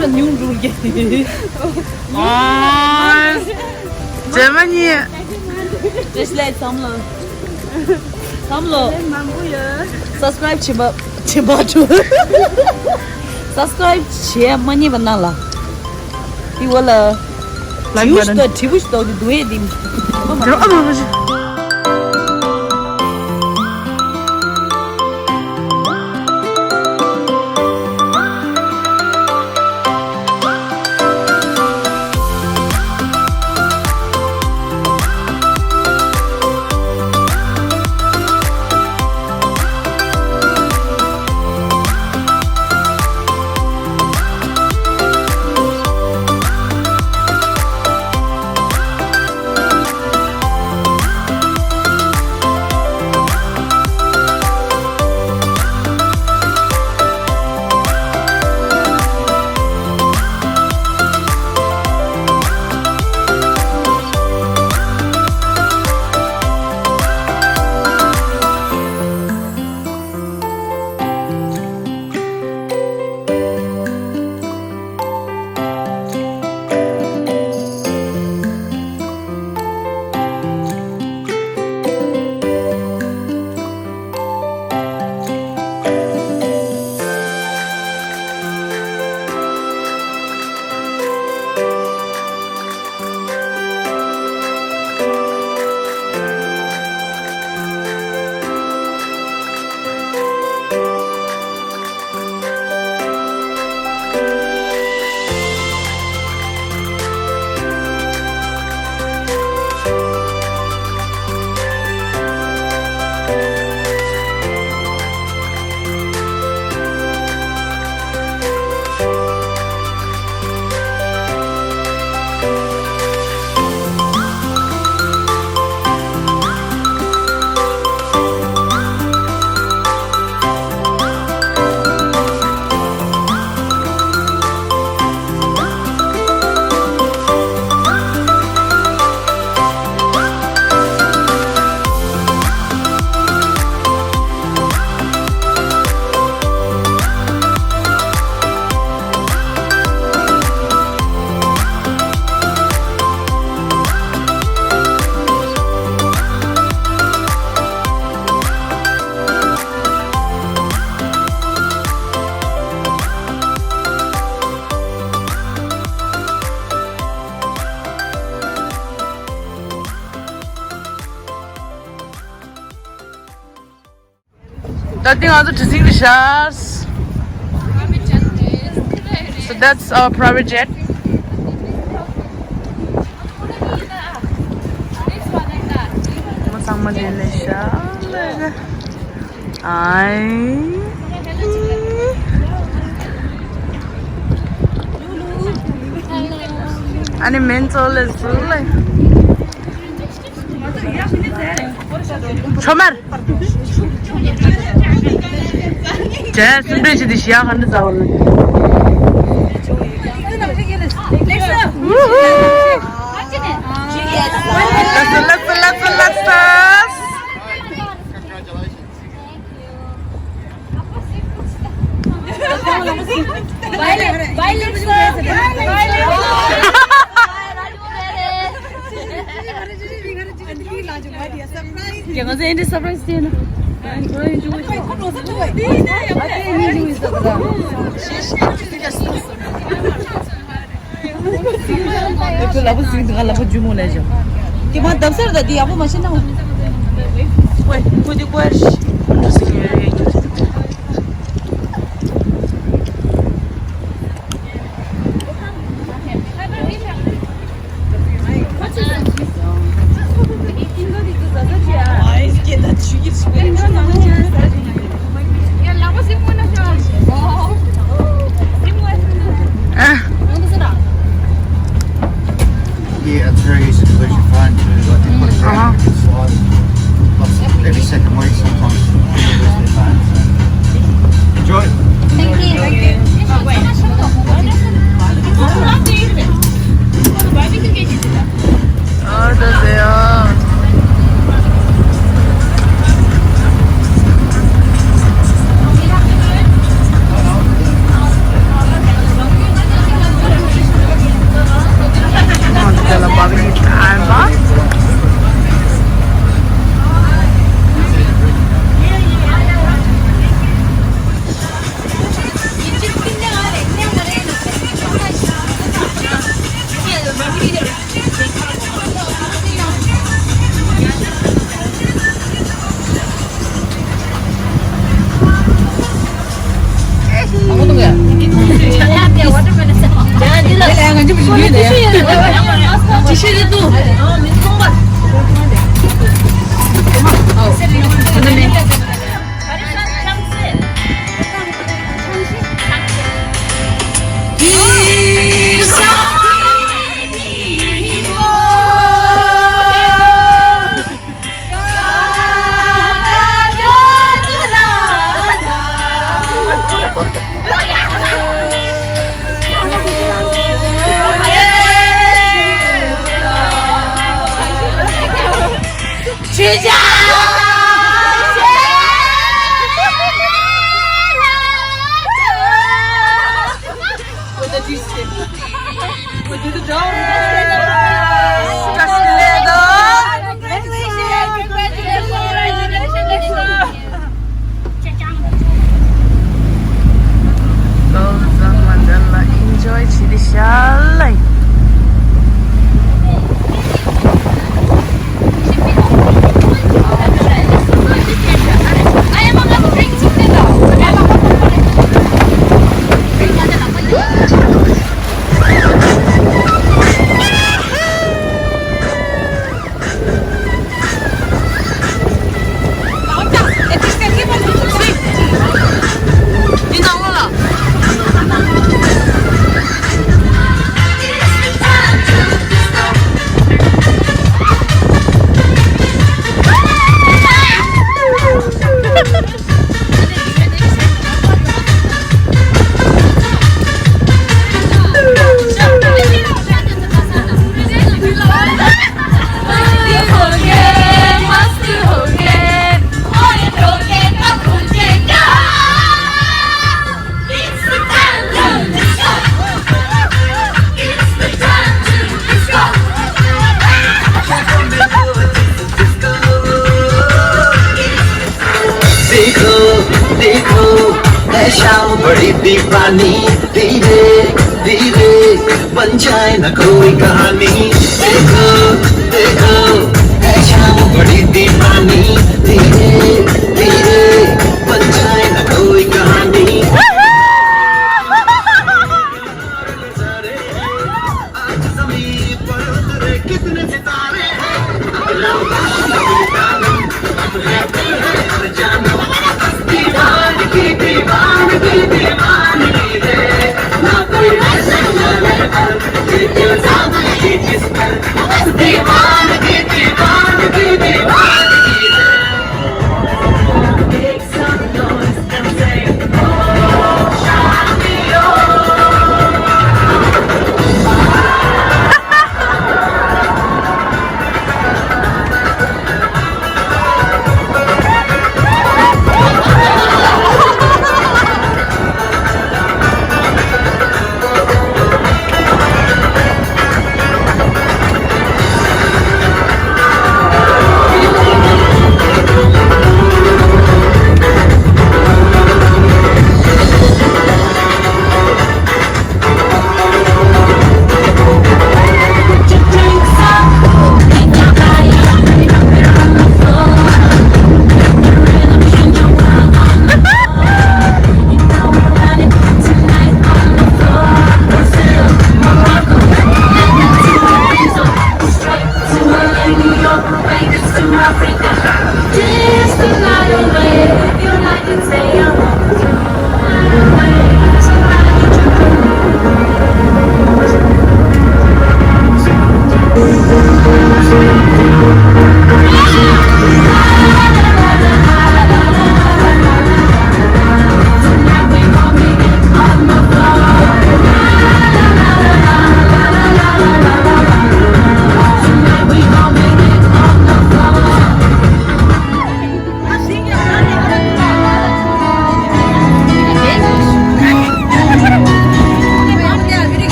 了牛肉给。啊，这么你这是来咱们了，咱们了。subscribe 去吧住，subscribe 去么你们那了，比我了，体不到的多一点。这啊不是。That thing also to sing the stars. So that's our private jet. Masang madali siya. Ay. Ano mental is like. Chomar. Jess, bridge the Shia and the Zawl. Let's Jangan saya ini surprise dia na. Itu labu sini dengan labu jumu aja. Kita damsar dah dia apa macam mana? Weh, kau kuas. Yeah, it's very easy to lose your phone too. Like you put it down, you can slide it. Every second week sometimes. 去家。我的巨蟹，我觉得招。Enjoy 骑的下来。शाम बड़ी दीवानी धीरे धीरे बन जाए न कोई कहानी देखो देखो है शाम बड़ी दीवानी धीरे धीरे बन जाए न कोई कहानी आज ज़मीन पर उतरे कितने सितारे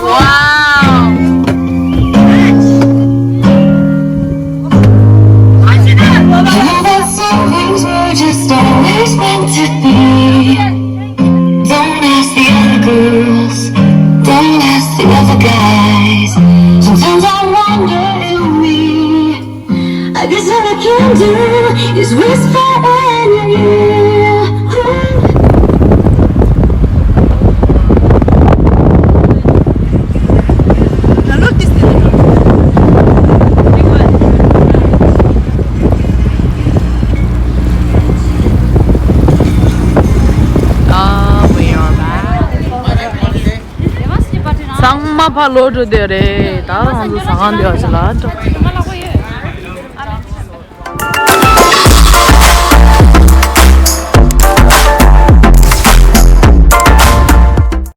Wow. That some things were just always meant to be. Don't ask the other girls, don't ask the other guys. Sometimes I wonder in me. I guess all I can do is whisper in your ear. 상마 팔로드 되래. 다음 상한 되어질라.